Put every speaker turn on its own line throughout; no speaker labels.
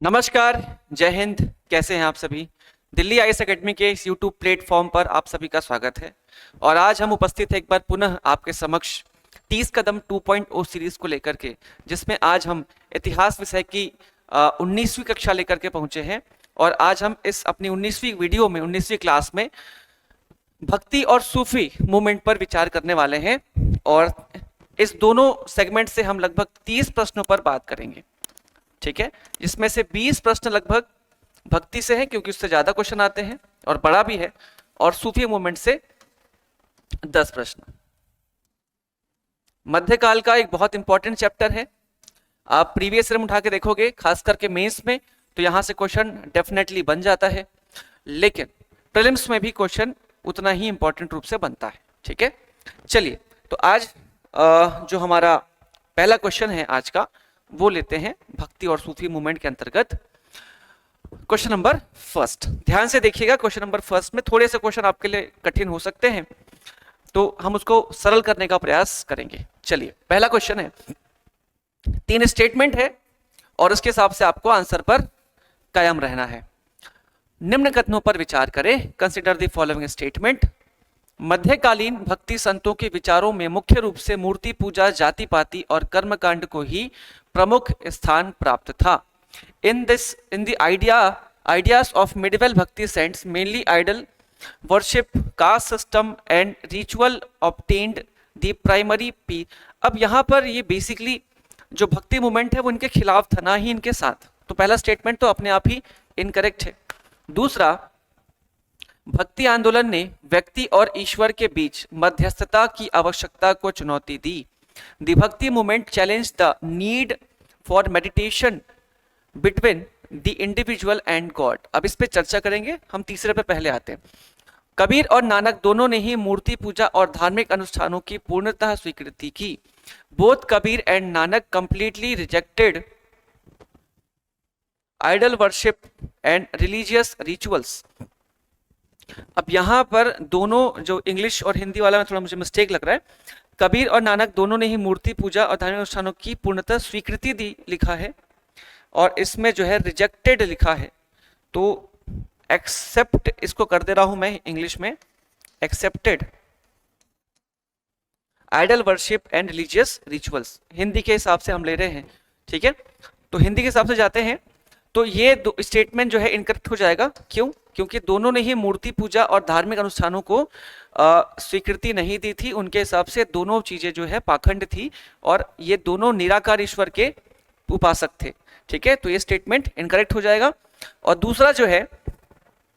नमस्कार। जय हिंद। कैसे हैं आप सभी। दिल्ली आईएएस एकेडमी के इस यूट्यूब प्लेटफॉर्म पर आप सभी का स्वागत है। और आज हम उपस्थित हैं एक बार पुनः आपके समक्ष 30 कदम 2.0 सीरीज को लेकर के, जिसमें आज हम इतिहास विषय की 19वीं कक्षा लेकर के पहुंचे हैं। और आज हम इस अपनी 19वीं वीडियो में 19वीं क्लास में भक्ति और सूफी मूवमेंट पर विचार करने वाले हैं। और इस दोनों सेगमेंट से हम लगभग 30 प्रश्नों पर बात करेंगे, ठीक है। जिसमें से 20 प्रश्न लगभग भक्ति से हैं, क्योंकि उससे ज्यादा क्वेश्चन आते हैं और बड़ा भी है, और सूफी मूवमेंट से 10 प्रश्न। मध्यकाल का एक बहुत इंपॉर्टेंट चैप्टर है। आप प्रीवियस ईयर में उठा के देखोगे, खास करके मेंस में, तो यहां से क्वेश्चन डेफिनेटली बन जाता है, लेकिन प्रीलिम्स में भी क्वेश्चन उतना ही इंपॉर्टेंट रूप से बनता है, ठीक है। चलिए, तो आज जो हमारा पहला क्वेश्चन है आज का, वो लेते हैं भक्ति और सूफी मूवमेंट के अंतर्गत। क्वेश्चन नंबर फर्स्ट, ध्यान से देखिएगा। क्वेश्चन नंबर फर्स्ट में थोड़े से क्वेश्चन आपके लिए कठिन हो सकते हैं, तो हम उसको सरल करने का प्रयास करेंगे। चलिए, पहला क्वेश्चन है, 3 स्टेटमेंट है और उसके हिसाब से आपको आंसर पर कायम रहना है। निम्न कथनों पर विचार करें। Consider the following statement. मध्यकालीन भक्ति संतों के विचारों में मुख्य रूप से मूर्ति पूजा, जाति पाति और कर्मकांड को ही प्रमुख स्थान प्राप्त था। In the ideas of medieval bhakti saints, mainly idol worship, caste system and ritual obtained the primary p। अब यहाँ पर ये बेसिकली जो भक्ति मूवमेंट है वो इनके खिलाफ था, ना ही इनके साथ। तो पहला स्टेटमेंट तो अपने आप ही इनकरेक्ट है। दूसरा, भक्ति आंदोलन ने व्यक्ति और ईश्वर के बीच मध्यस्थता की आवश्यकता को चुनौती दी। The Bhakti movement challenge the need for meditation between the individual and God. अब इस पे चर्चा करेंगे हम। तीसरे पे पहले आते हैं। कबीर और नानक दोनों ने ही मूर्ति पूजा और धार्मिक अनुष्ठानों की पूर्णतः स्वीकृति की। Both Kabir and Nanak completely rejected idol worship and religious rituals. अब यहां पर दोनों, जो इंग्लिश और हिंदी वाला में थोड़ा मुझे मिस्टेक लग रहा है, कबीर और नानक दोनों ने ही मूर्ति पूजा और धार्मिक अनुष्ठानों की पूर्णतः स्वीकृति दी लिखा है, और इसमें जो है रिजेक्टेड लिखा है। तो एक्सेप्ट इसको कर दे रहा हूं मैं इंग्लिश में, accepted idol worship and religious rituals. Hindi के हिसाब से हम ले रहे हैं, ठीक है। तो हिंदी के हिसाब से जाते हैं, तो ये स्टेटमेंट जो है इनकरेक्ट हो जाएगा। क्यों? क्योंकि दोनों ने ही मूर्ति पूजा और धार्मिक अनुष्ठानों को स्वीकृति नहीं दी थी। उनके हिसाब से दोनों चीजें जो है पाखंड थी, और ये दोनों निराकार ईश्वर के उपासक थे, ठीक है। तो ये स्टेटमेंट इनकरेक्ट हो जाएगा। और दूसरा जो है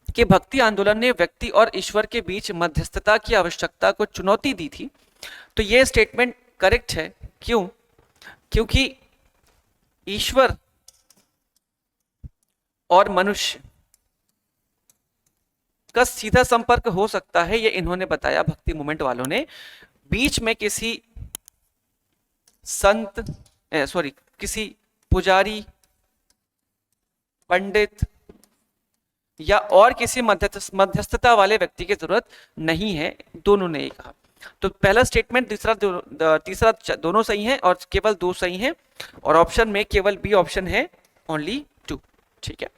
कि भक्ति आंदोलन ने व्यक्ति और ईश्वर के बीच मध्यस्थता की आवश्यकता को चुनौती दी थी, तो ये स्टेटमेंट करेक्ट है। क्यों? क्योंकि ईश्वर और मनुष्य का सीधा संपर्क हो सकता है, ये इन्होंने बताया, भक्ति मूवमेंट वालों ने। बीच में किसी संत किसी पुजारी, पंडित या और किसी मध्यस्थता वाले व्यक्ति की जरूरत नहीं है, दोनों ने कहा। तो पहला स्टेटमेंट, तीसरा दोनों सही हैं, और केवल 2 सही हैं, और ऑप्शन में केवल बी ऑप्शन है, ओनली 2, ठीक है।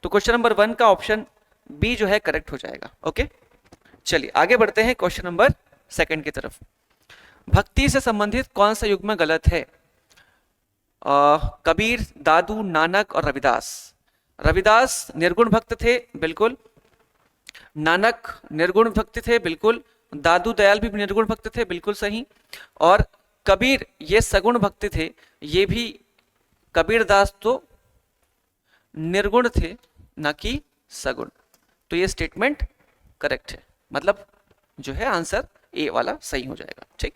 तो क्वेश्चन नंबर 1 का ऑप्शन बी जो है करेक्ट हो जाएगा। ओके, चलिए आगे बढ़ते हैं क्वेश्चन नंबर 2 की तरफ। भक्ति से संबंधित कौन सा युग्म गलत है? कबीर, दादू, नानक और रविदास। रविदास निर्गुण भक्त थे, बिल्कुल। नानक निर्गुण भक्त थे, बिल्कुल। दादू दयाल भी निर्गुण भक्त थे, बिल्कुल सही। और कबीर ये सगुण भक्त थे, ये भी। कबीरदास तो निर्गुण थे, ना कि सगुण। तो ये स्टेटमेंट करेक्ट है, मतलब जो है आंसर ए वाला सही हो जाएगा, ठीक।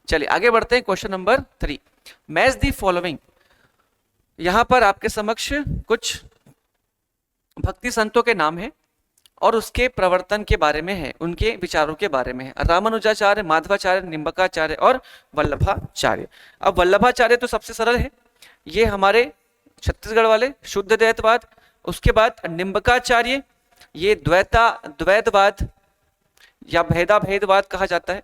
चलिए आगे बढ़ते हैं question number 3। Match the following. यहां पर आपके समक्ष कुछ भक्ति संतों के नाम है और उसके प्रवर्तन के बारे में है, उनके विचारों के बारे में है। रामानुजाचार्य, माधवाचार्य, निम्बकाचार्य और वल्लभाचार्य। अब वल्लभाचार्य तो सबसे सरल है, ये हमारे छत्तीसगढ़ वाले शुद्ध द्वैतवाद। उसके बाद निम्बकाचार्य, ये द्वैतवाद या भेदाभेदवाद कहा जाता है।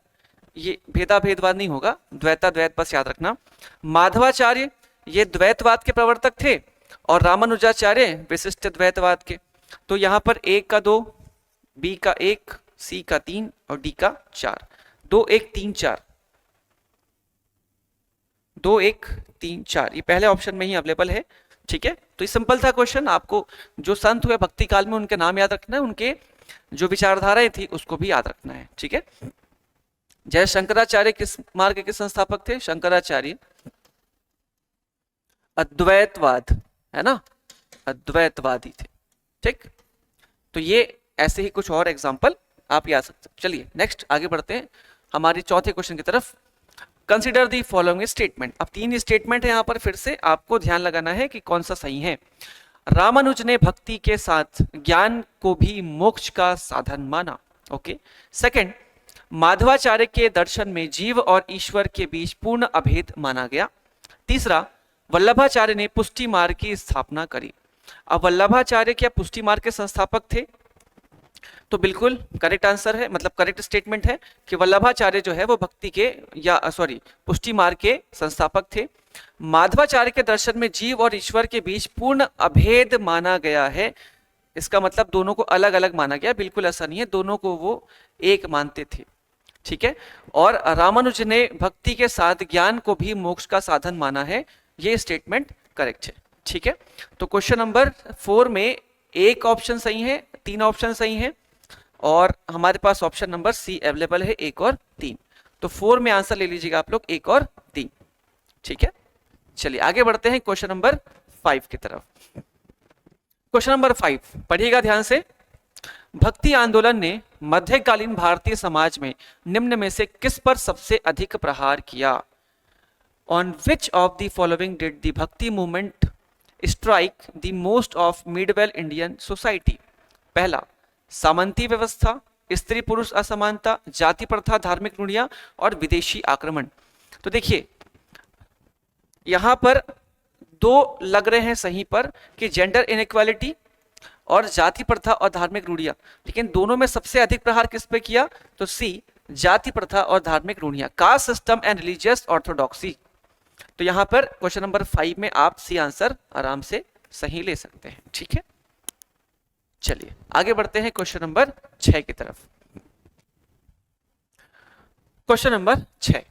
ये भेदाभेदवाद नहीं होगा, द्वैत बस याद रखना। माधवाचार्य ये द्वैतवाद के प्रवर्तक थे, और रामानुजाचार्य विशिष्ट द्वैतवाद के। तो यहाँ पर ए का 2, बी का 1, सी का 3 और डी का 4। 2 1 3 4, 2 1 3 4, ये पहले ऑप्शन में ही अवेलेबल है। ठीक है, तो ये सिंपल था क्वेश्चन। आपको जो संत हुए भक्ति काल में उनके नाम याद रखना है, उनके जो विचारधाराएं थी उसको भी याद रखना है। ठीक है, जय शंकराचार्य किस मार्ग के संस्थापक थे? शंकराचार्य अद्वैतवाद, है ना, अद्वैतवादी थे। ठीक, तो ये ऐसे ही कुछ और एग्जाम्पल आप याद सकते हैं। चलिए नेक्स्ट आगे बढ़ते हैं हमारी चौथे क्वेश्चन की तरफ। Consider the following statement. अब 3 स्टेटमेंट है यहाँ पर, फिर से आपको ध्यान लगाना है कि कौन सा सही है। रामानुज ने भक्ति के साथ ज्ञान को भी मोक्ष का साधन माना। ओके। सेकंड, माधवाचार्य के दर्शन में जीव और ईश्वर के बीच पूर्ण अभेद माना गया। तीसरा, वल्लभाचार्य ने पुष्टि मार्ग की स्थापना करी। अब वल्लभाचार्य क्या पुष्टि मार्ग के संस्थापक थे? तो बिल्कुल करेक्ट आंसर है, मतलब करेक्ट स्टेटमेंट है कि वल्लभाचार्य जो है वो भक्ति के या सॉरी पुष्टि मार्ग के संस्थापक थे। माधवाचार्य के दर्शन में जीव और ईश्वर के बीच पूर्ण अभेद माना गया है। इसका मतलब दोनों को अलग अलग माना गया, बिल्कुल ऐसा नहीं है, दोनों को वो एक मानते थे। ठीक है, और रामानुज ने भक्ति के साथ ज्ञान को भी मोक्ष का साधन माना है, ये स्टेटमेंट करेक्ट है। ठीक है, तो क्वेश्चन नंबर 4 में एक ऑप्शन सही है, 3 ऑप्शन सही है और हमारे पास ऑप्शन नंबर सी अवेलेबल है 1 और 3। तो 4 में आंसर ले लीजिएगा आप लोग 1 और 3। ठीक है, चलिए आगे बढ़ते हैं क्वेश्चन नंबर 5 की तरफ। क्वेश्चन नंबर 5 पढ़िएगा ध्यान से। भक्ति आंदोलन ने मध्यकालीन भारतीय समाज में निम्न में से किस पर सबसे अधिक प्रहार किया? On which of the following did the Bhakti movement strike the most of medieval Indian society? पहला, सामंती व्यवस्था, स्त्री पुरुष असमानता, जाति प्रथा, धार्मिक रूढ़ियां और विदेशी आक्रमण। तो देखिए यहां पर 2 लग रहे हैं सही पर कि जेंडर इनइक्वालिटी और जाति प्रथा और धार्मिक रूढ़ियां, लेकिन दोनों में सबसे अधिक प्रहार किस पे किया? तो सी, जाति प्रथा और धार्मिक रूढ़ियां, caste system and religious orthodoxy. तो यहां पर क्वेश्चन नंबर 5 में आप सी आंसर आराम से सही ले सकते हैं। ठीक है, चलिए आगे बढ़ते हैं क्वेश्चन नंबर 6 की तरफ। क्वेश्चन नंबर 6,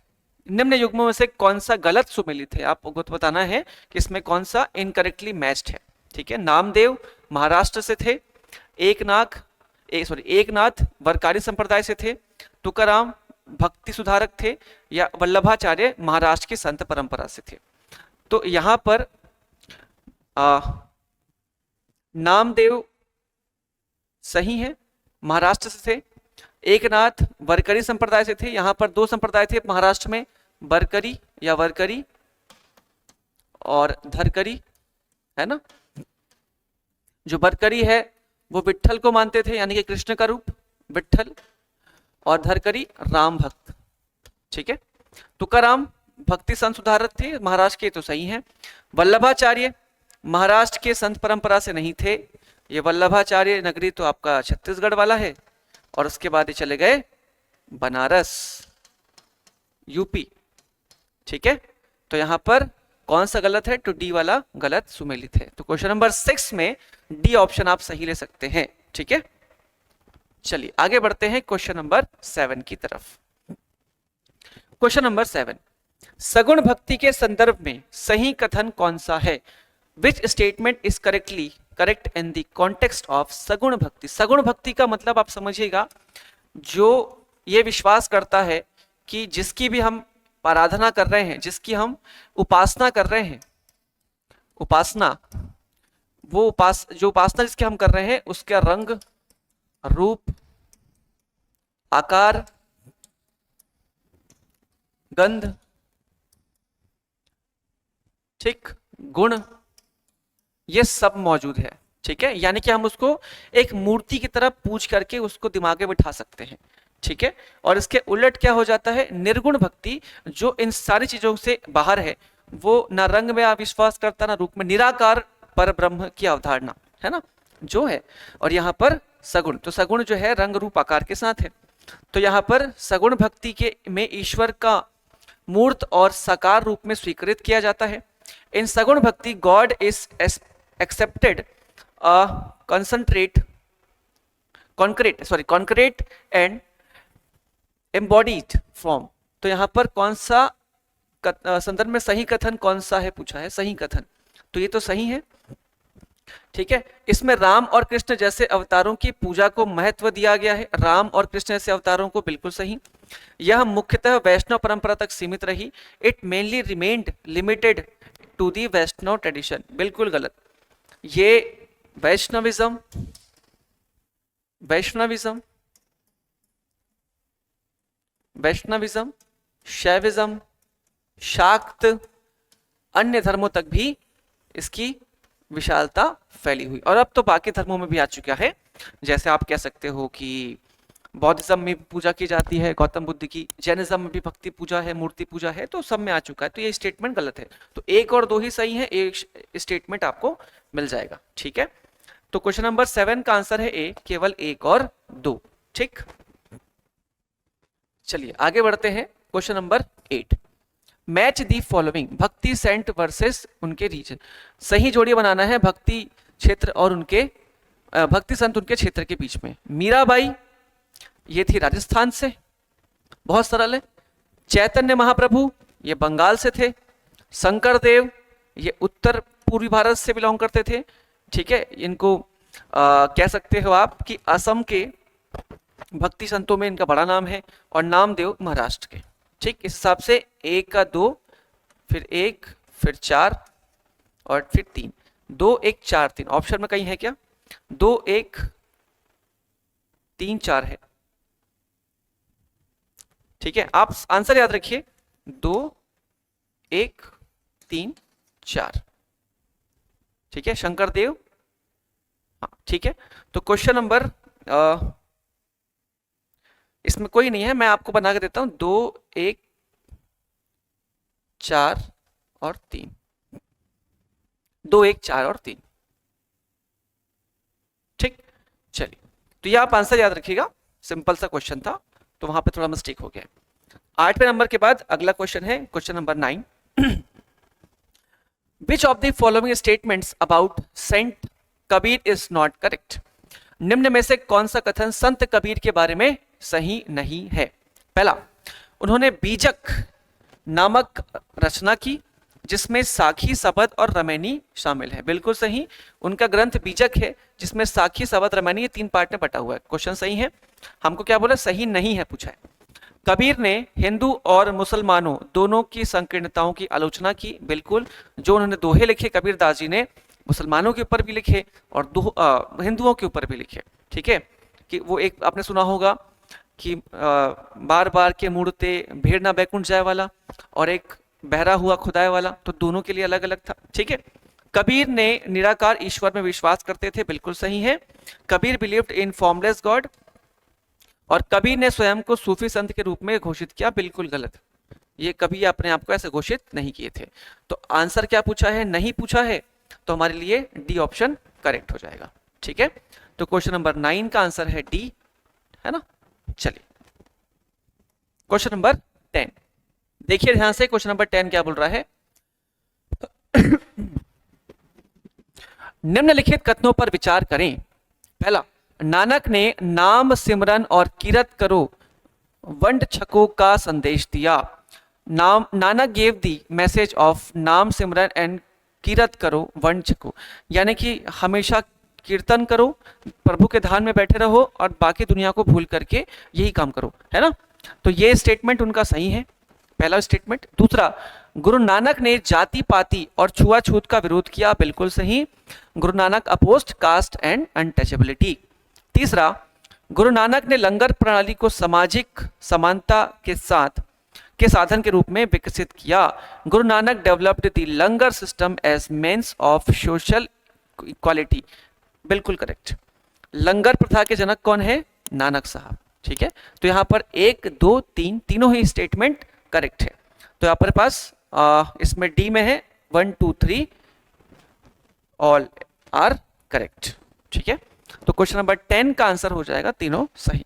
निम्न युग्मों में से कौन सा गलत सुमेलित है? आपको बताना है कि इसमें कौन सा इनकरेक्टली मैच्ड है। ठीक है, नामदेव महाराष्ट्र से थे, एकनाथ वरकारी संप्रदाय से थे, तुकाराम भक्ति सुधारक थे या वल्लभाचार्य महाराष्ट्र की संत परंपरा से थे। तो यहां पर नामदेव सही है, महाराष्ट्र से थे। एकनाथ वरकरी संप्रदाय से थे। यहां पर 2 संप्रदाय थे महाराष्ट्र में, बरकरी या वरकरी और धरकरी, है ना। जो बरकरी है वो विट्ठल को मानते थे, यानी कि कृष्ण का रूप विट्ठल, और धरकरी राम भक्त। ठीक है, तुकाराम भक्ति संत सुधारक थे महाराष्ट्र के, तो सही है। वल्लभाचार्य महाराष्ट्र के संत परंपरा से नहीं थे। ये वल्लभाचार्य नगरी तो आपका छत्तीसगढ़ वाला है, और उसके बाद ये चले गए बनारस, यूपी। ठीक है, तो यहां पर कौन सा गलत है? तो डी वाला गलत सुमेलित है। तो क्वेश्चन नंबर 6 में डी ऑप्शन आप सही ले सकते हैं। ठीक है, चलिए आगे बढ़ते हैं क्वेश्चन नंबर 7 की तरफ। क्वेश्चन नंबर 7, सगुण भक्ति के संदर्भ में सही कथन कौन सा है? Which statement is correct in the context of सगुण भक्ति? सगुण भक्ति का मतलब आप समझिएगा, जो ये विश्वास करता है कि जिसकी भी हम आराधना कर रहे हैं, जिसकी हम उपासना कर रहे हैं, उपासना वो जो उपासना जिसकी हम कर रहे हैं उसका रंग, रूप, आकार, गंध, ठीक, गुण, ये सब मौजूद है। ठीक है, यानी कि हम उसको एक मूर्ति की तरह पूज करके उसको दिमाग में बिठा सकते हैं। ठीक है, और इसके उलट क्या हो जाता है? निर्गुण भक्ति, जो इन सारी चीजों से बाहर है, वो ना रंग में विश्वास करता, ना रूप में, निराकार पर ब्रह्म की अवधारणा है ना जो है। और यहाँ पर सगुण, तो सगुण जो है रंग रूप आकार के साथ है। तो यहाँ पर सगुण भक्ति के में ईश्वर का मूर्त और साकार रूप में स्वीकृत किया जाता है। इन सगुण भक्ति God is accepted a concrete and embodied form। तो यहाँ पर कौन सा संदर्भ में सही कथन कौन सा है पूछा है, सही कथन, तो ये तो सही है। ठीक है, इसमें राम और कृष्ण जैसे अवतारों की पूजा को महत्व दिया गया है, राम और कृष्ण जैसे अवतारों को, बिल्कुल सही। यह मुख्यतः वैष्णव परंपरा तक सीमित रही, it mainly remained limited to the Vaishnav tradition, बिल्कुल गलत। ये वैष्णविज्म शैविज्म, शाक्त, अन्य धर्मों तक भी इसकी विशालता फैली हुई, और अब तो बाकी धर्मों में भी आ चुका है। जैसे आप कह सकते हो कि बौद्धिज्म में पूजा की जाती है गौतम बुद्ध की, जैनिज्म में भी भक्ति पूजा है, मूर्ति पूजा है, तो सब में आ चुका है। तो ये स्टेटमेंट गलत है, तो 1 और 2 ही सही है, एक स्टेटमेंट आपको मिल जाएगा। ठीक है, तो क्वेश्चन नंबर 7 का आंसर है ए, केवल 1 और 2। ठीक, चलिए आगे बढ़ते हैं। Question number 8, match the following Bhakti Saint versus उनके रीजन। सही जोड़ी बनाना है भक्ति क्षेत्र और उनके भक्ति संत उनके क्षेत्र के बीच में। मीराबाई ये थी राजस्थान से, बहुत सरल है। चैतन्य महाप्रभु ये बंगाल से थे। शंकर देव ये उत्तर पूर्वी भारत से बिलोंग करते थे। ठीक है, इनको कह सकते हो आप कि असम के भक्ति संतों में इनका बड़ा नाम है, और नामदेव महाराष्ट्र के। ठीक, इस हिसाब से 1 का 2, फिर 1, फिर 4 और फिर 3, 2 1 4 3। ऑप्शन में कहीं है क्या? 2 1 3 4 है। ठीक है, आप आंसर याद रखिए, 2 1 3 4। ठीक है, शंकर देव, हाँ ठीक है। तो क्वेश्चन नंबर इसमें कोई नहीं है, मैं आपको बना के देता हूं। 2 1 4 और 3, 2 1 4 और 3। ठीक, चलिए, तो ये आप आंसर याद रखिएगा, सिंपल सा क्वेश्चन था, तो वहां पे थोड़ा मिस्टेक हो गया। 8वें नंबर के बाद अगला क्वेश्चन है question number 9। Which of the following statements about Saint Kabir is not correct? निम्न में से कौन सा कथन संत कबीर के बारे में सही नहीं है? पहला, उन्होंने बीजक नामक रचना की जिसमें साखी, सबद और रमैनी शामिल है, बिल्कुल सही। उनका ग्रंथ बीजक है जिसमें साखी, सबद, रमैनी ये 3 पार्ट में बटा हुआ है। क्वेश्चन सही है। हमको क्या बोला? सही नहीं है पूछा है। कबीर ने हिंदू और मुसलमानों दोनों की संकीर्णताओं की आलोचना की, बिल्कुल। जो उन्होंने दोहे लिखे कबीरदास जी ने, मुसलमानों के ऊपर भी लिखे और हिंदुओं के ऊपर भी लिखे। ठीक है, कि वो एक आपने सुना होगा कि बार बार के मुड़ते भेड़ ना बैकुंठ जाए वाला, और एक बहरा हुआ खुदाए वाला, तो दोनों के लिए अलग अलग था। ठीक है, कबीर ने निराकार ईश्वर में विश्वास करते थे, बिल्कुल सही है। Kabir believed in formless God, और कबीर ने स्वयं को सूफी संत के रूप में घोषित किया, बिल्कुल गलत। ये कभी अपने आप को ऐसे घोषित नहीं किए थे। तो आंसर क्या पूछा है? नहीं पूछा है, तो हमारे लिए डी ऑप्शन करेक्ट हो जाएगा। ठीक है, तो क्वेश्चन नंबर 9 का आंसर है डी, है ना। चलिए क्वेश्चन नंबर 10 देखिए ध्यान से। क्वेश्चन नंबर 10 क्या बोल रहा है? निम्नलिखित कथनों पर विचार करें। पहला, नानक ने नाम सिमरन और किरत करो वंड छको का संदेश दिया। Nanak gave the message of नाम सिमरन एंड किरत करो वंड छको, यानी कि हमेशा कीर्तन करो, प्रभु के ध्यान में बैठे रहो और बाकी दुनिया को भूल करके यही काम करो, है ना। तो ये स्टेटमेंट उनका सही है, पहला स्टेटमेंट। दूसरा, गुरु नानक ने जाति पाति और छुआछूत का विरोध किया, बिल्कुल सही। Guru Nanak opposed caste and untouchability. तीसरा, गुरु नानक ने लंगर प्रणाली को सामाजिक समानता के साधन के रूप में विकसित किया। Guru Nanak developed the langar system as means of social equality, बिल्कुल करेक्ट। लंगर प्रथा के जनक कौन है? नानक साहब। ठीक है, तो यहां पर 1 2 3 तीनों ही स्टेटमेंट करेक्ट है। तो यहां पर पास इसमें डी में है 1 2 3 ऑल आर करेक्ट। ठीक है, तो क्वेश्चन नंबर 10 का आंसर हो जाएगा तीनों सही।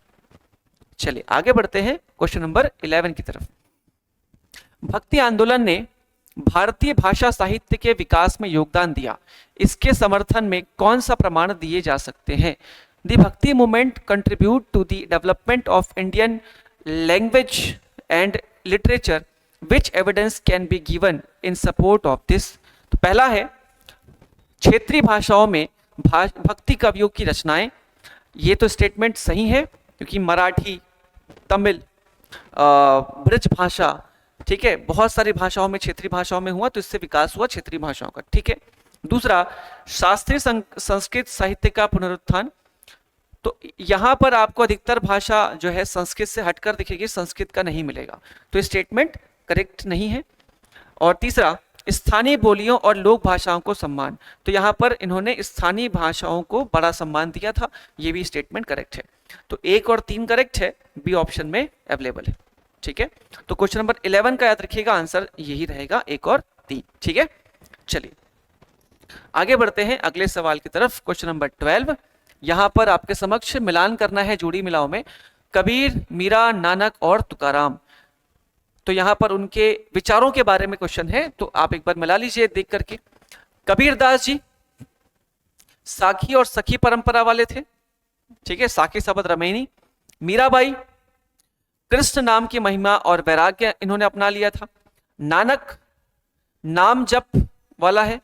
चलिए आगे बढ़ते हैं क्वेश्चन नंबर 11 की तरफ। भक्ति आंदोलन ने भारतीय भाषा साहित्य के विकास में योगदान दिया, इसके समर्थन में कौन सा प्रमाण दिए जा सकते हैं? The Bhakti movement contribute to the development of Indian language and literature, which evidence can be given in support of this? तो पहला है क्षेत्रीय भाषाओं में भक्ति कवियों की रचनाएं। ये तो स्टेटमेंट सही है क्योंकि मराठी, तमिल, ब्रज भाषा, ठीक है, बहुत सारी भाषाओं में, क्षेत्रीय भाषाओं में हुआ, तो इससे विकास हुआ क्षेत्रीय भाषाओं का, ठीक है। दूसरा, शास्त्रीय संस्कृत साहित्य का पुनरुत्थान। तो यहां पर आपको अधिकतर भाषा जो है संस्कृत से हटकर दिखेगी, संस्कृत का नहीं मिलेगा, तो स्टेटमेंट करेक्ट नहीं है। और तीसरा, स्थानीय बोलियों और लोक भाषाओं को सम्मान। तो यहाँ पर इन्होंने स्थानीय भाषाओं को बड़ा सम्मान दिया था, ये भी स्टेटमेंट करेक्ट है। तो 1 और 3 करेक्ट है, बी ऑप्शन में अवेलेबल है, ठीक है। तो क्वेश्चन नंबर 11 का याद रखिएगा, आंसर यही रहेगा, 1 और 3, ठीक है। चलिए आगे बढ़ते हैं अगले सवाल की तरफ। क्वेश्चन नंबर 12, यहाँ पर आपके समक्ष मिलान करना है जोड़ी मिलाओ में कबीर, मीरा, नानक और तुकाराम। तो यहाँ पर उनके विचारों के बारे में क्वेश्चन है, तो आप एक बार मिला लीजिए देख करके। कबीरदास जी साखी और सखी परंपरा वाले थे, ठीक है, साखी शब्द रमैनी। मीराबाई कृष्ण नाम की महिमा और वैराग्य इन्होंने अपना लिया था। नानक नाम जप वाला है,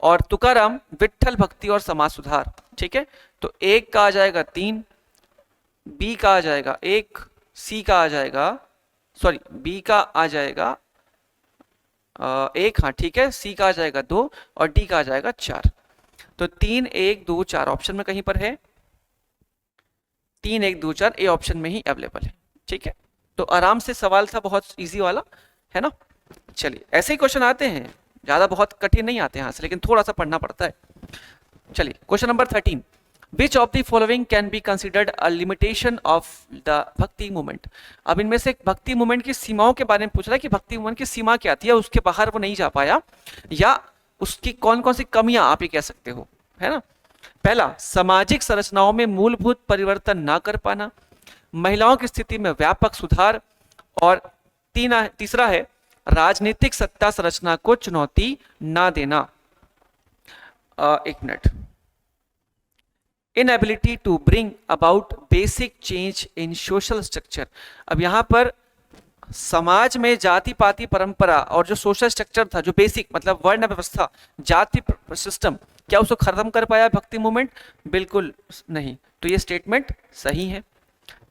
और तुकाराम विट्ठल भक्ति और समाज सुधार, ठीक है। तो 1 का आ जाएगा 3, बी का आ जाएगा 1, सी का आ जाएगा, सॉरी बी का आ जाएगा 1, हाँ ठीक है, सी का आ जाएगा 2 और डी का आ जाएगा 4। तो 3, 1, 2, 4 ऑप्शन में कहीं पर है, 3, 1, 2, 4 ए ऑप्शन में ही अवेलेबल है, ठीक है। तो आराम से सवाल था, बहुत इजी वाला है ना। चलिए ऐसे ही क्वेश्चन आते हैं, ज्यादा बहुत कठिन नहीं आते यहाँ से, लेकिन थोड़ा सा पढ़ना पड़ता है। चलिए question number 13, which of the following can be considered a limitation of the Bhakti movement? अब इनमें से भक्ति मूवमेंट की सीमाओं के बारे में पूछ रहा है कि भक्ति मूवमेंट की सीमा क्या थी, या उसके बाहर वो नहीं जा पाया, या उसकी कौन कौन सी कमियां आप ये कह सकते हो, है ना। पहला, सामाजिक संरचनाओं में मूलभूत परिवर्तन ना कर पाना, महिलाओं की स्थिति में व्यापक सुधार, और तीसरा है राजनीतिक सत्ता संरचना को चुनौती ना देना। एक minute, inability to bring about basic change in social structure. अब यहां पर समाज में जाति पाति परंपरा और जो सोशल स्ट्रक्चर था, जो बेसिक मतलब वर्ण व्यवस्था, जाति सिस्टम, क्या उसको खत्म कर पाया भक्ति मूवमेंट? बिल्कुल नहीं, तो ये स्टेटमेंट सही है,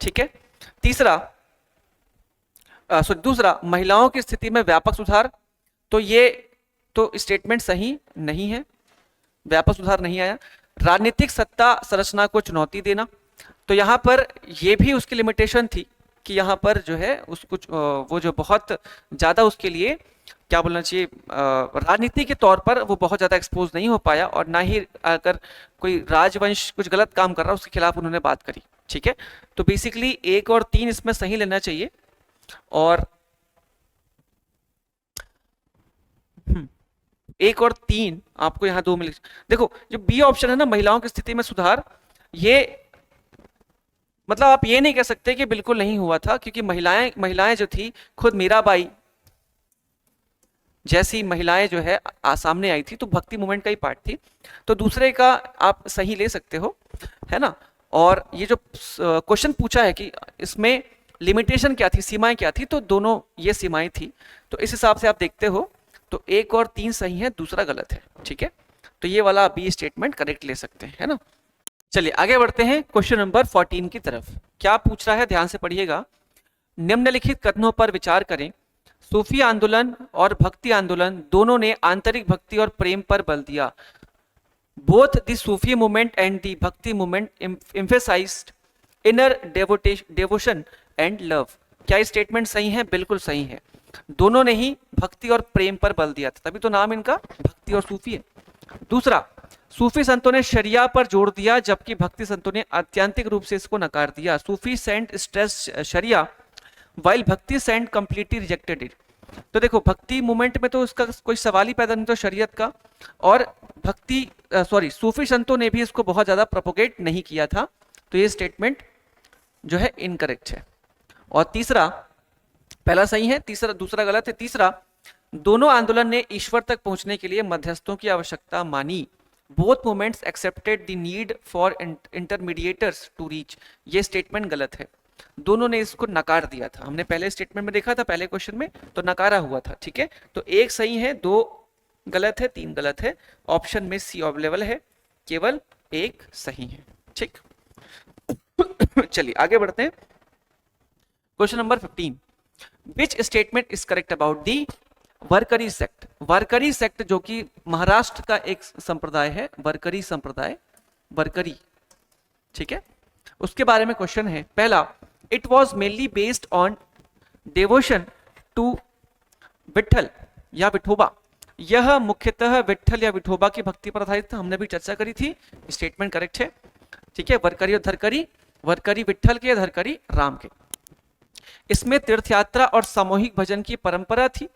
ठीक है। दूसरा, महिलाओं की स्थिति में व्यापक सुधार, तो ये तो स्टेटमेंट सही नहीं है, व्यापक सुधार नहीं आया। राजनीतिक सत्ता संरचना को चुनौती देना, तो यहाँ पर ये भी उसकी लिमिटेशन थी कि यहाँ पर जो है उसको वो जो बहुत ज़्यादा उसके लिए क्या बोलना चाहिए, राजनीति के तौर पर वो बहुत ज़्यादा एक्सपोज नहीं हो पाया, और ना ही अगर कोई राजवंश कुछ गलत काम कर रहा है उसके खिलाफ उन्होंने बात करी, ठीक है। तो बेसिकली 1 और 3 इसमें सही लेना चाहिए, और 1 और 3 आपको यहाँ 2 मिले। देखो जो बी ऑप्शन है ना, महिलाओं की स्थिति में सुधार, ये मतलब आप ये नहीं कह सकते कि बिल्कुल नहीं हुआ था, क्योंकि महिलाएं जो थी, खुद मीराबाई जैसी महिलाएं जो है सामने आई थी, तो भक्ति मूवमेंट का ही पार्ट थी। तो दूसरे का आप सही ले सकते हो, है ना। और ये जो क्वेश्चन पूछा है कि इसमें लिमिटेशन क्या थी, सीमाएं क्या थी, तो दोनों ये सीमाएं थी, तो इस हिसाब से आप देखते हो तो 1 और 3 सही है, दूसरा गलत है, ठीक है। तो ये वाला बी स्टेटमेंट करेक्ट ले सकते हैं, है ना। चलिए आगे बढ़ते हैं क्वेश्चन नंबर 14 की तरफ। क्या पूछ रहा है, ध्यान से पढ़िएगा। निम्नलिखित कथनों पर विचार करें। सूफी आंदोलन और भक्ति आंदोलन दोनों ने आंतरिक भक्ति और प्रेम पर बल दिया। Both the Sufi movement and the Bhakti movement emphasised inner devotion and love. क्या ये स्टेटमेंट सही है? बिल्कुल सही है, दोनों ने ही भक्ति और प्रेम पर बल दिया था, तभी तो नाम इनका भक्ति और सूफी है। दूसरा, सूफी संतों ने शरिया पर जोर दिया, जबकि भक्ति संतों ने आत्यंतिक रूप से इसको नकार दिया। सूफी सेंट स्ट्रेस शरिया वाइल भक्ति सेंट कंप्लीटली रिजेक्टेड इट। तो देखो भक्ति मूवमेंट में तो उसका कोई सवाल ही पैदा नहीं था शरीयत का, और सूफी संतों ने भी इसको बहुत ज्यादा प्रोपोगेट नहीं किया था, तो ये स्टेटमेंट जो है इनकरेक्ट है। और तीसरा, पहला सही है, दूसरा गलत है। तीसरा, दोनों आंदोलन ने ईश्वर तक पहुंचने के लिए मध्यस्थों की आवश्यकता मानी। Both movements accepted the need for intermediators to reach. ये स्टेटमेंट गलत है, दोनों ने इसको नकार दिया था। हमने पहले स्टेटमेंट में देखा था, पहले क्वेश्चन में तो नकारा हुआ था, ठीक है। तो एक सही है, दो गलत है, तीन गलत है। ऑप्शन में सी अवेलेबल है, केवल एक सही है, ठीक। चलिए आगे बढ़ते हैं। Question number 15, which statement is correct about the Warkari sect. Warkari sect जो कि महाराष्ट्र का एक संप्रदाय है, वारकरी संप्रदाय, वारकरी, ठीक है, उसके बारे में क्वेश्चन है। पहला, it was mainly based on devotion to Vitthal या विठोबा। यह मुख्यतः विठल या विठोबा की भक्ति पर आधारित था, हमने भी चर्चा करी थी, स्टेटमेंट करेक्ट है, ठीक है। वरकरी और धरकरी, वरकरी विठल के, धरकरी राम के। इसमें तीर्थयात्रा और सामूहिक भजन की परंपरा थी,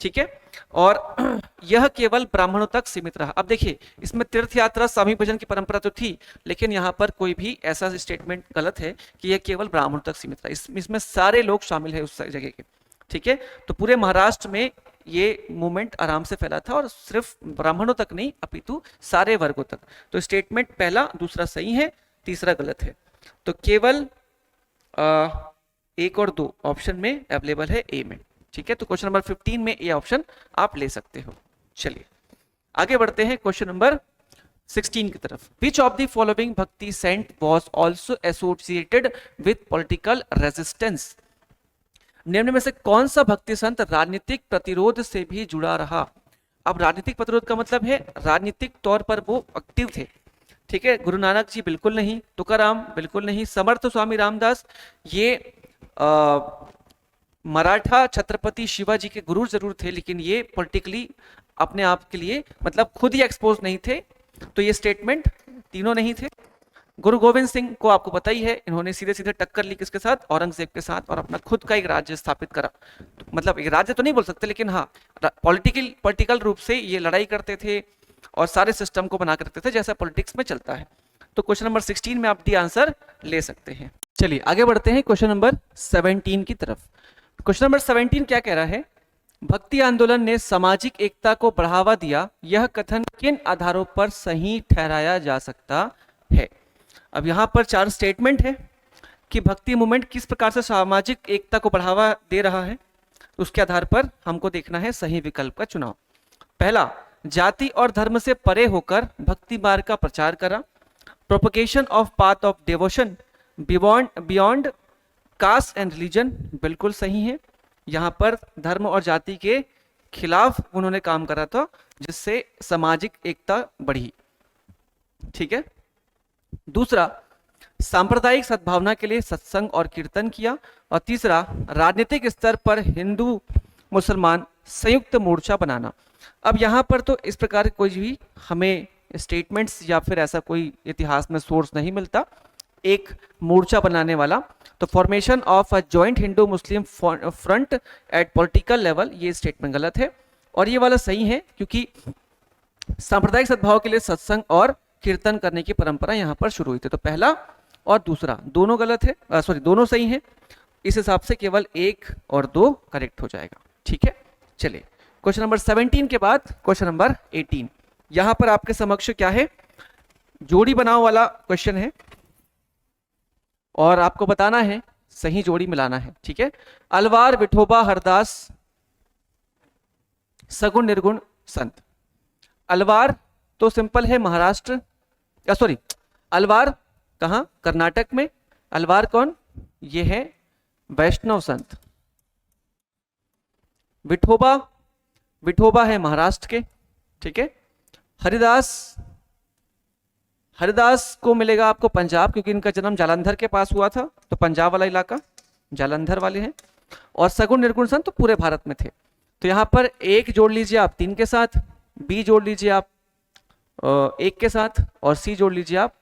ठीक है, और यह केवल ब्राह्मणों तक सीमित रहा। अब देखिए, इसमें तीर्थयात्रा सामूहिक भजन की परंपरा तो थी, लेकिन यहाँ पर कोई भी ऐसा स्टेटमेंट गलत है कि यह केवल ब्राह्मणों तक सीमित रहा। इसमें सारे लोग शामिल है उस जगह के, ठीक है। तो पूरे महाराष्ट्र में ये मूवमेंट आराम से फैला था और सिर्फ ब्राह्मणों तक नहीं अपितु सारे वर्गों तक। तो स्टेटमेंट पहला, दूसरा सही है, तीसरा गलत है। तो केवल एक और दो ऑप्शन में अवेलेबल है ए में, ठीक है। तो क्वेश्चन नंबर 15 में ए ऑप्शन आप ले सकते हो। चलिए आगे बढ़ते हैं क्वेश्चन नंबर 16 की तरफ। Which of the following Bhakti saint was also associated with political resistance. निम्न में से कौन सा भक्ति संत राजनीतिक प्रतिरोध से भी जुड़ा रहा। अब राजनीतिक प्रतिरोध का मतलब है राजनीतिक तौर पर वो एक्टिव थे, ठीक है। गुरु नानक जी बिल्कुल नहीं, तुकाराम बिल्कुल नहीं, समर्थ स्वामी रामदास ये मराठा छत्रपति शिवाजी के गुरु जरूर थे, लेकिन ये पॉलिटिकली अपने आप के लिए मतलब खुद ही एक्सपोज नहीं थे। तो ये स्टेटमेंट तीनों नहीं थे। गुरु गोविंद सिंह को आपको पता ही है, इन्होंने सीधे सीधे टक्कर ली किसके साथ, औरंगजेब के साथ, और अपना खुद का एक राज्य स्थापित करा। तो मतलब एक राज्य तो नहीं बोल सकते, लेकिन हाँ पॉलिटिकल रूप से ये लड़ाई करते थे और सारे सिस्टम को बना कर रखते थे जैसा पॉलिटिक्स में चलता है। तो क्वेश्चन नंबर 16 में आप डी आंसर ले सकते हैं। चलिए आगे बढ़ते हैं क्वेश्चन नंबर 17 की तरफ। क्वेश्चन नंबर 17 क्या कह रहा है, भक्ति आंदोलन ने सामाजिक एकता को बढ़ावा दिया, यह कथन किन आधारों पर सही ठहराया जा सकता है। अब यहां पर चार स्टेटमेंट है कि भक्ति मूवमेंट किस प्रकार से सामाजिक एकता को बढ़ावा दे रहा है, उसके आधार पर हमको देखना है सही विकल्प का चुनाव। पहला, जाति और धर्म से परे होकर भक्ति मार्ग का प्रचार करा। Propagation of path of devotion beyond caste and religion, बिल्कुल सही है। यहाँ पर धर्म और जाति के खिलाफ उन्होंने काम करा था, जिससे सामाजिक एकता बढ़ी, ठीक है। दूसरा, सांप्रदायिक सद्भावना के लिए सत्संग और कीर्तन किया। और तीसरा, राजनीतिक स्तर पर हिंदू मुसलमान संयुक्त मोर्चा बनाना। अब यहाँ पर तो इस प्रकार कोई भी हमें स्टेटमेंट्स या फिर ऐसा कोई इतिहास में सोर्स नहीं मिलता एक मोर्चा बनाने वाला। तो formation of a joint Hindu Muslim front at political level, ये स्टेटमेंट गलत है और ये वाला सही है, क्योंकि सांप्रदायिक सद्भाव के लिए सत्संग और कीर्तन करने की परंपरा यहाँ पर शुरू हुई थी। तो पहला और दूसरा दोनों गलत है, दोनों सही है। इस हिसाब से केवल एक और दो करेक्ट हो जाएगा, ठीक है। चलिए क्वेश्चन नंबर 17 के बाद क्वेश्चन नंबर 18। यहां पर आपके समक्ष क्या है, जोड़ी बनाओ वाला क्वेश्चन है और आपको बताना है सही जोड़ी मिलाना है, ठीक है। अलवार विठोबा हरदास सगुण निर्गुण संत। अलवार तो सिंपल है महाराष्ट्र, अलवार कहां, कर्नाटक में। अलवार कौन, ये है वैष्णव संत। विठोबा है महाराष्ट्र के, ठीक है। हरिदास को मिलेगा आपको पंजाब, क्योंकि इनका जन्म जालंधर के पास हुआ था, तो पंजाब वाला इलाका जालंधर वाले हैं। और सगुण निर्गुण संत तो पूरे भारत में थे। तो यहां पर एक जोड़ लीजिए आप 3 के साथ, बी जोड़ लीजिए आप 1 के साथ, और सी जोड़ लीजिए आप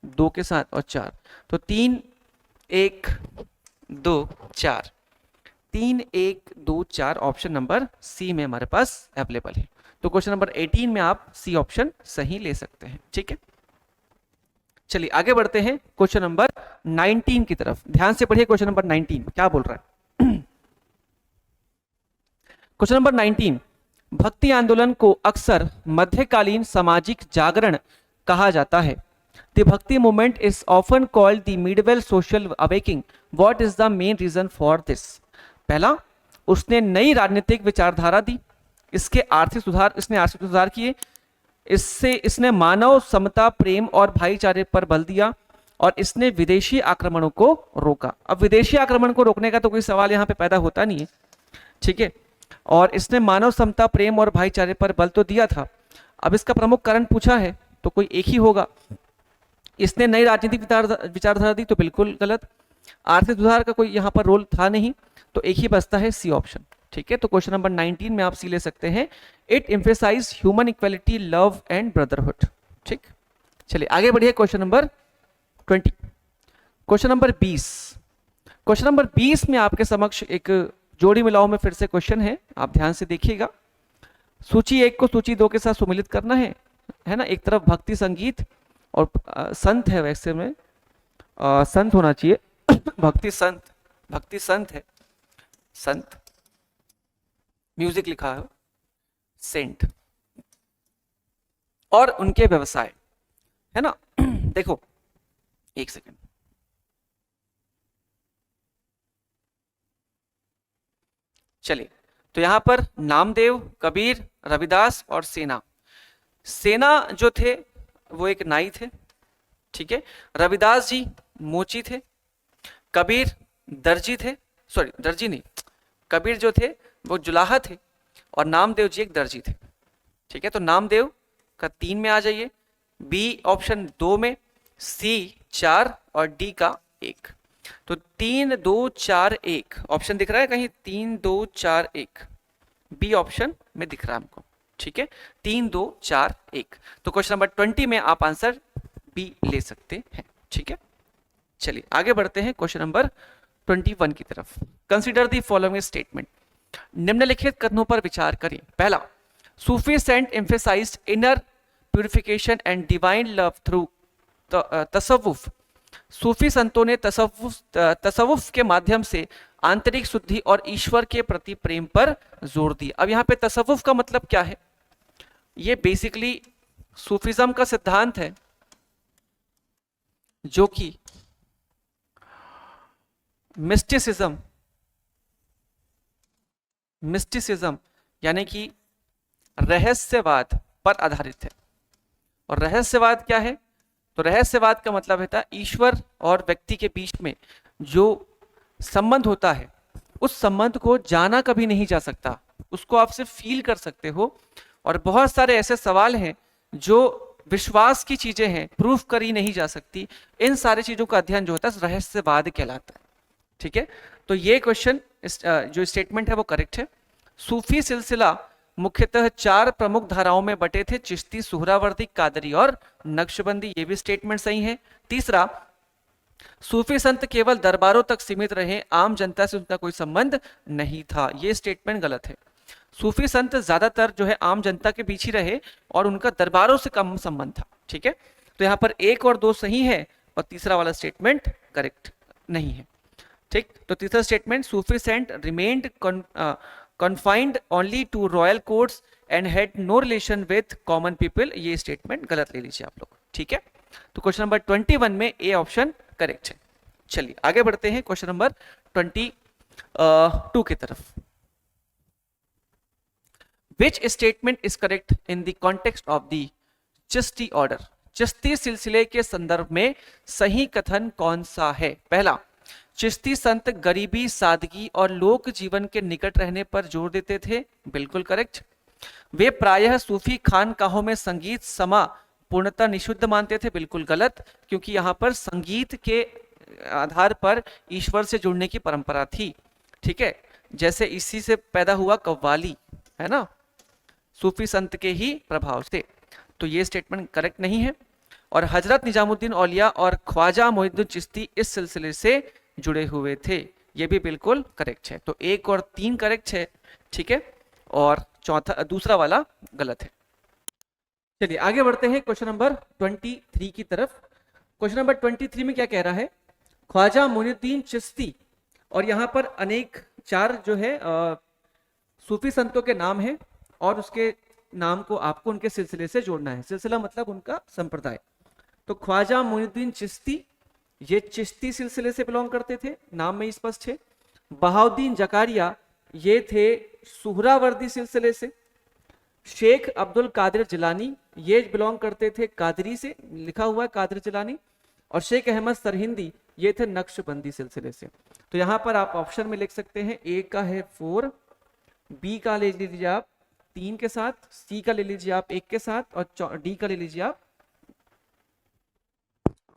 2 के साथ, और 4। तो 3 1 2 4, 3 1 2 4 ऑप्शन नंबर सी में हमारे पास अवेलेबल है। तो क्वेश्चन नंबर 18 में आप सी ऑप्शन सही ले सकते हैं, ठीक है। चलिए आगे बढ़ते हैं क्वेश्चन नंबर 19 की तरफ। ध्यान से पढ़िए क्वेश्चन नंबर 19 क्या बोल रहा है। क्वेश्चन नंबर 19, भक्ति आंदोलन को अक्सर मध्यकालीन सामाजिक जागरण कहा जाता है। The Bhakti movement is often called the medieval social awakening. What is the main reason for this? पहला, उसने नई राजनीतिक विचारधारा दी, इसने आर्थिक सुधार किए, इसने मानव समता, प्रेम और भाईचारे पर बल दिया, और इसने विदेशी आक्रमणों को रोका। अब विदेशी आक्रमण को रोकने का तो कोई सवाल यहाँ पे पैदा होता नहीं है, ठीक है। और इसने मानव समता, प्रेम और भाईचारे पर बल तो दिया था। अब इसका प्रमुख कारण पूछा है तो कोई एक ही होगा। इसने नई राजनीतिक विचारधारा दी तो बिल्कुल गलत। आर्थिक सुधार का कोई यहाँ पर रोल था नहीं, तो एक ही बचता है सी ऑप्शन, ठीक है। तो क्वेश्चन नंबर 19 में आप सी ले सकते हैं, it emphasise human equality, love and brotherhood, ठीक। चलिए आगे बढ़िए, question number 20। Question number 20, question number 20 में आपके समक्ष एक जोड़ी मिलाओ में फिर से क्वेश्चन है, आप ध्यान से देखिएगा। सूची 1 को सूची 2 के साथ सुमिलित करना है ना। एक तरफ भक्ति संगीत और संत है, वैसे में संत होना चाहिए भक्ति संत है, संत म्यूजिक लिखा है, सेंट, और उनके व्यवसाय, है ना। देखो एक सेकंड, चलिए, तो यहां पर नामदेव, कबीर, रविदास और सेना। सेना जो थे वो एक नाई थे, ठीक है। रविदास जी मोची थे, कबीर दर्जी थे, सॉरी दर्जी नहीं, कबीर जो थे वो जुलाहा थे, और नामदेव जी एक दर्जी थे, ठीक है। तो नामदेव का 3 में आ जाइए, बी ऑप्शन 2 में, सी 4 और डी का 1। तो 3 2 4 1 ऑप्शन दिख रहा है कहीं? 3 2 4 1 बी ऑप्शन में दिख रहा है हमको, ठीक है। 3 2 4 1। तो क्वेश्चन नंबर 20 में आप आंसर बी ले सकते हैं, ठीक है। चलिए आगे बढ़ते हैं क्वेश्चन नंबर 21 की तरफ। Consider the following statement. निम्नलिखित कथनों पर विचार करें। पहला, Sufi saint emphasised inner purification and divine love through तसव्वुफ। सूफी संतों ने तसव्वुफ के माध्यम से आंतरिक शुद्धि और ईश्वर के प्रति प्रेम पर जोर दिया। अब यहाँ पे तसव्वुफ का मतलब क्या है? ये बेसिकली सूफिज्म का सिद्धांत है जो कि मिस्टिसिज्म यानी कि रहस्यवाद पर आधारित है। और रहस्यवाद क्या है? तो रहस्यवाद का मतलब है ईश्वर और व्यक्ति के बीच में जो संबंध होता है उस संबंध को जाना कभी नहीं जा सकता, उसको आप सिर्फ फील कर सकते हो। और बहुत सारे ऐसे सवाल हैं जो विश्वास की चीजें हैं, प्रूफ करी नहीं जा सकती। इन सारी चीजों का अध्ययन जो होता है रहस्यवाद कहलाता है, ठीक है। तो ये क्वेश्चन जो स्टेटमेंट है वो करेक्ट है। सूफी सिलसिला मुख्यतः 4 प्रमुख धाराओं में बटे थे, चिश्ती, सुहरावर्दी, कादरी और नक्शबंदी। ये भी स्टेटमेंट सही है। तीसरा, सूफी संत केवल दरबारों तक सीमित रहे, आम जनता से उनका कोई संबंध नहीं था। ये स्टेटमेंट गलत है। सूफी संत ज्यादातर जो है आम जनता के बीच ही रहे और उनका दरबारों से कम संबंध था, ठीक है। तो यहाँ पर 1 और 2 सही है और तीसरा वाला स्टेटमेंट करेक्ट नहीं है, ठीक। तो तीसरा statement, Sufi saint remained confined only to royal courts and had no relation with common people। ये स्टेटमेंट गलत ले लीजिए आप लोग, ठीक है। तो क्वेश्चन नंबर 21 में ए ऑप्शन करेक्ट है। चलिए आगे बढ़ते हैं क्वेश्चन नंबर 22 की तरफ। Which statement is correct in the context of the Chishti order? Chishti सिलसिले के संदर्भ में सही कथन कौन सा है? पहला, चिश्ती संत गरीबी, सादगी और लोक जीवन के निकट रहने पर जोर देते थे, बिल्कुल करेक्ट। वे प्रायः सूफी खानकाहों में संगीत समा पूर्णतः निषिद्ध मानते थे, बिल्कुल गलत, क्योंकि यहाँ पर संगीत के आधार पर ईश्वर से जुड़ने की परंपरा थी, ठीक है। जैसे इसी से पैदा हुआ कव्वाली, है ना, सूफी संत के ही प्रभाव से। तो ये स्टेटमेंट करेक्ट नहीं है। और हजरत निजामुद्दीन औलिया और ख्वाजा मोइनुद्दीन चिश्ती इस सिलसिले से जुड़े हुए थे, ये भी बिल्कुल करेक्ट है। तो 1 और 3 करेक्ट है, ठीक है, और दूसरा वाला गलत है। चलिए आगे बढ़ते हैं क्वेश्चन नंबर 23 की तरफ। क्वेश्चन नंबर 23 में क्या कह रहा है? ख्वाजा मोइनुद्दीन चिश्ती, और यहाँ पर अनेक 4 जो है सूफी संतों के नाम है और उसके नाम को आपको उनके सिलसिले से जोड़ना है। सिलसिला मतलब उनका संप्रदाय। तो ख्वाजा मोइनुद्दीन चिश्ती, ये चिश्ती सिलसिले से बिलोंग करते थे, नाम में स्पष्ट है। बहाउद्दीन जकारिया, ये थे सुहरावर्दी सिलसिले से। शेख अब्दुल कादिर जिलानी, ये बिलोंग करते थे कादरी से, लिखा हुआ है कादिर जिलानी। और शेख अहमद सरहिंदी, ये थे नक्शबंदी सिलसिले से। तो यहां पर आप ऑप्शन में लिख सकते हैं, ए का है 4, बी का ले लीजिए आप 3 के साथ, सी का ले लीजिए आप 1 के साथ, और डी का ले लीजिए आप,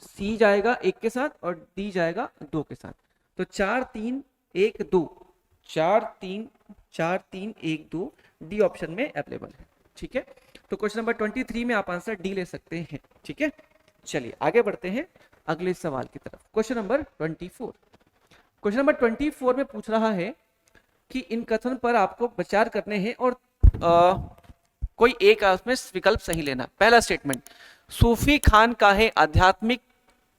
सी जाएगा 1 के साथ और डी जाएगा 2 के साथ। तो 4 3 1 2, 4 3 1 2, डी ऑप्शन में अवेलेबल है। ठीक है, तो क्वेश्चन नंबर 23 में आप आंसर डी ले सकते हैं। ठीक है, चलिए आगे बढ़ते हैं अगले सवाल की तरफ। Question number 24। क्वेश्चन नंबर 24 में पूछ रहा है कि इन कथन पर आपको विचार करने हैं और कोई एक उसमें विकल्प सही लेना। पहला स्टेटमेंट, सूफी खानकाहें आध्यात्मिक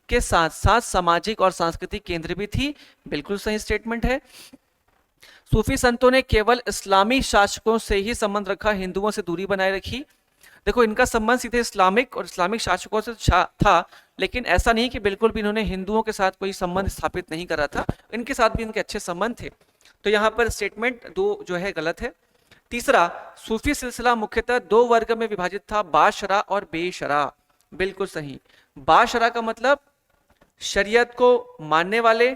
के साथ साथ सामाजिक और सांस्कृतिक केंद्र भी थी। बिल्कुल सही स्टेटमेंट है। सूफी संतों ने केवल इस्लामी शासकों से ही संबंध रखा, हिंदुओं से दूरी बनाए रखी। देखो, इनका संबंध सीधे इस्लामिक और इस्लामिक शासकों से था, लेकिन ऐसा नहीं कि बिल्कुल भी इन्होंने हिंदुओं के साथ कोई संबंध स्थापित नहीं करा था, इनके साथ भी इनके अच्छे संबंध थे। तो यहाँ पर स्टेटमेंट 2 जो है गलत है। तीसरा, सूफी सिलसिला मुख्यतः 2 वर्ग में विभाजित था, बाशरा और बेशरा। बिल्कुल सही। बाशरा का मतलब शरीयत को मानने वाले,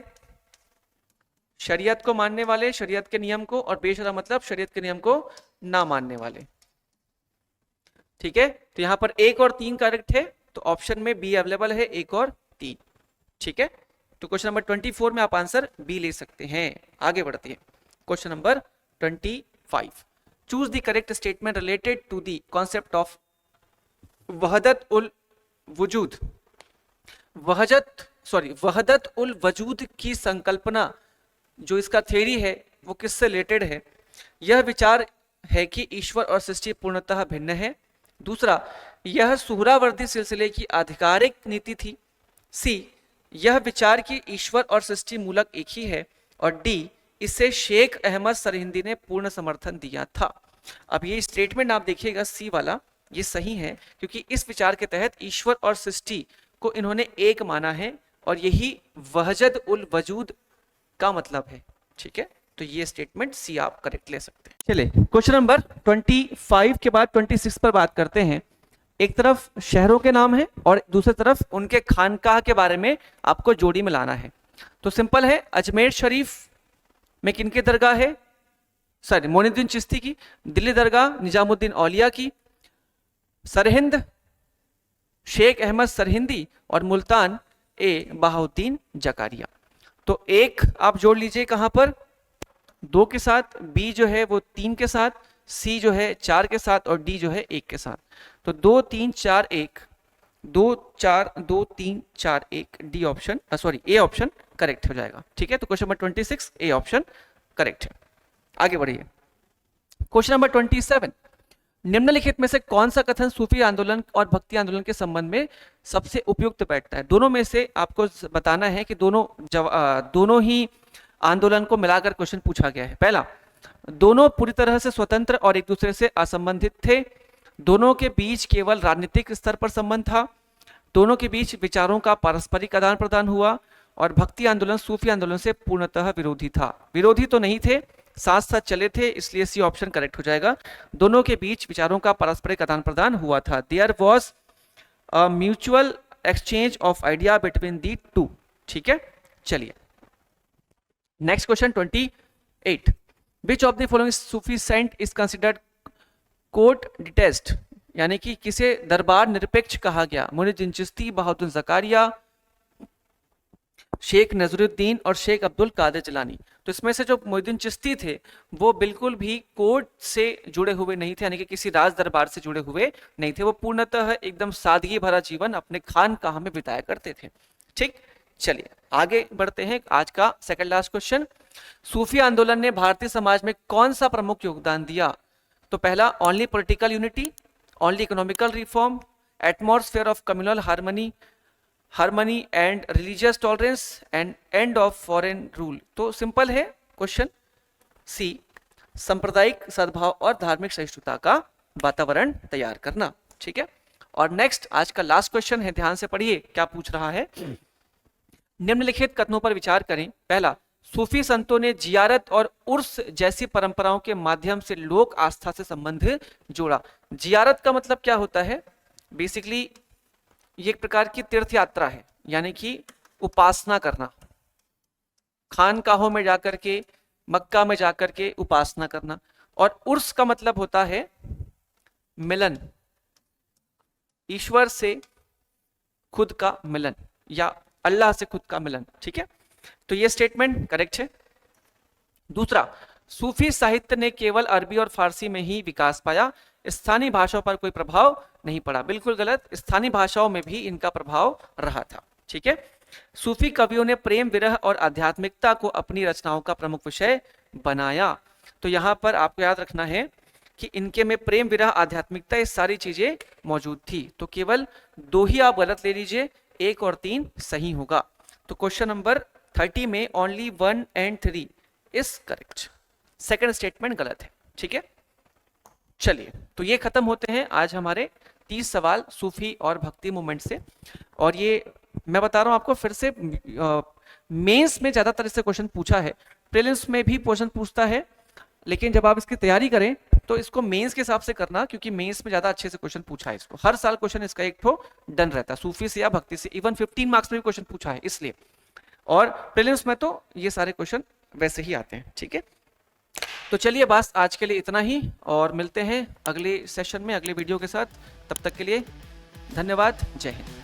शरीयत के नियम को, और बेशरा मतलब शरीयत के नियम को ना मानने वाले। ठीक है, तो यहां पर 1 और 3 करेक्ट है, तो ऑप्शन में बी अवेलेबल है, 1 और 3। ठीक है, तो क्वेश्चन नंबर 24 में आप आंसर बी ले सकते हैं। आगे बढ़ते हैं question number 25। Choose the correct statement related to the concept of वहदत उल वजूद। वहदत उल वजूद की संकल्पना, जो इसका थ्योरी है वो किससे रिलेटेड है? यह विचार है कि ईश्वर और सृष्टि पूर्णतः भिन्न है। दूसरा, यह सुहरावर्दी सिलसिले की आधिकारिक नीति थी। सी, यह विचार कि ईश्वर और सृष्टि मूलक एक ही है। और डी, इसे शेख अहमद सरहिंदी ने पूर्ण समर्थन दिया था। अब ये स्टेटमेंट आप देखिएगा, सी वाला ये सही है, क्योंकि इस विचार के तहत ईश्वर और सृष्टि को इन्होंने एक माना है, और यही वहदत उल वजूद का मतलब है। ठीक है, तो ये स्टेटमेंट सी आप करेक्ट ले सकते हैं। चलिए क्वेश्चन नंबर 25 के बाद 26 पर बात करते हैं। एक तरफ शहरों के नाम है और दूसरी तरफ उनके खानकाह के बारे में आपको जोड़ी में लाना है। तो सिंपल है, अजमेर शरीफ में किनकी दरगाह है? मोइनुद्दीन चिश्ती की। दिल्ली दरगाह निजामुद्दीन औलिया की। सरहिंद शेख अहमद सरहिंदी, और मुल्तान बहाउद्दीन जकारिया। तो 1 आप जोड़ लीजिए कहां पर? 2 के साथ, बी जो है वो 3 के साथ, सी जो है 4 के साथ, और डी जो है 1 के साथ। तो 2 3 4 1, 2 4 2 3 4 1, D option A option correct हो जाएगा। ठीक है, तो question number 26 A option correct है। आगे बढ़िए क्वेश्चन नंबर 27। निम्नलिखित में से कौन सा कथन सूफी आंदोलन और भक्ति आंदोलन के संबंध में सबसे उपयुक्त बैठता है? दोनों में से आपको बताना है कि दोनों ही आंदोलन को मिलाकर क्वेश्चन पूछा गया है। पहला, दोनों पूरी तरह से स्वतंत्र और एक दूसरे से असंबंधित थे। दोनों के बीच केवल राजनीतिक स्तर पर संबंध था। दोनों के बीच विचारों का पारस्परिक आदान प्रदान हुआ। और भक्ति आंदोलन सूफी आंदोलन से पूर्णतः विरोधी था। विरोधी तो नहीं थे, साथ साथ चले थे, इसलिए सी ऑप्शन करेक्ट हो जाएगा। दोनों के बीच विचारों का पारस्परिक आदान प्रदान हुआ था। There was a mutual exchange of idea between the two. ठीक है, चलिए next question 28। Which of the following Sufi saint is considered court detest, यानी कि किसे दरबार निरपेक्ष कहा गया? मोइनुद्दीन चिश्ती, बहाउद्दीन जकारिया, शेख नजरुद्दीन और शेख अब्दुल कादिर जिलानी। तो इसमें से जो मोइनुद्दीन चिश्ती थे वो बिल्कुल भी कोर्ट से जुड़े हुए नहीं थे, यानी कि किसी राज दरबार से जुड़े हुए नहीं थे। वो पूर्णतः एकदम सादगी भरा जीवन अपने खानकाह में बिताया करते थे। ठीक, चलिए आगे बढ़ते हैं। आज का सेकंड लास्ट क्वेश्चन, सूफी आंदोलन ने भारतीय समाज में कौन सा प्रमुख योगदान दिया? तो पहला, only political unity, only economical reform, atmosphere of communal harmony and religious tolerance, and end of foreign rule. तो सिंपल है क्वेश्चन, सी सांप्रदायिक सद्भाव और धार्मिक सहिष्णुता का वातावरण तैयार करना। ठीक है, और नेक्स्ट आज का लास्ट क्वेश्चन है, ध्यान से पढ़िए क्या पूछ रहा है। निम्नलिखित कथनों पर विचार करें। पहला, सूफी संतों ने जियारत और उर्स जैसी परंपराओं के माध्यम से लोक आस्था से संबंध जोड़ा। जियारत का मतलब क्या होता है? बेसिकली ये एक प्रकार की तीर्थ यात्रा है, यानी कि उपासना करना, खानकाहों में जाकर के, मक्का में जाकर के उपासना करना। और उर्स का मतलब होता है मिलन, ईश्वर से खुद का मिलन या अल्लाह से खुद का मिलन। ठीक है, तो ये स्टेटमेंट करेक्ट है। दूसरा, सूफी साहित्य ने केवल अरबी और फारसी में ही विकास पाया, स्थानीय भाषाओं पर कोई प्रभाव नहीं पड़ा। बिल्कुल गलत, स्थानीय भाषाओं में भी इनका प्रभाव रहा था। ठीक है, सूफी कवियों ने प्रेम, विरह और आध्यात्मिकता को अपनी रचनाओं का प्रमुख विषय बनाया। तो यहां पर आपको याद रखना है कि इनके में प्रेम, विरह, आध्यात्मिकता, ये सारी चीजें मौजूद थी। तो केवल 2 ही आप गलत ले लीजिए, 1 और 3 सही होगा। तो क्वेश्चन नंबर 30 में only 1 and 3 is correct, second statement गलत है। ठीक है, चलिए तो ये खत्म होते हैं आज हमारे 30 सवाल सूफी और भक्ति मूवमेंट से। और ये मैं बता रहा हूं आपको फिर से, मेंस में ज्यादातर इससे क्वेश्चन पूछा है, प्रीलिम्स में भी क्वेश्चन पूछता है, लेकिन जब आप इसकी तैयारी करें तो इसको मेंस के हिसाब से करना, क्योंकि मेंस में ज्यादा अच्छे से क्वेश्चन पूछा है। इसको हर साल क्वेश्चन इसका एक ठो डन रहता है, सूफी से या भक्ति से। इवन 15 मार्क्स में भी क्वेश्चन पूछा है इसलिए, और प्रीलिम्स में तो ये सारे क्वेश्चन वैसे ही आते हैं। ठीक है, तो चलिए बस आज के लिए इतना ही, और मिलते हैं अगले सेशन में अगले वीडियो के साथ। तब तक के लिए धन्यवाद, जय हिंद।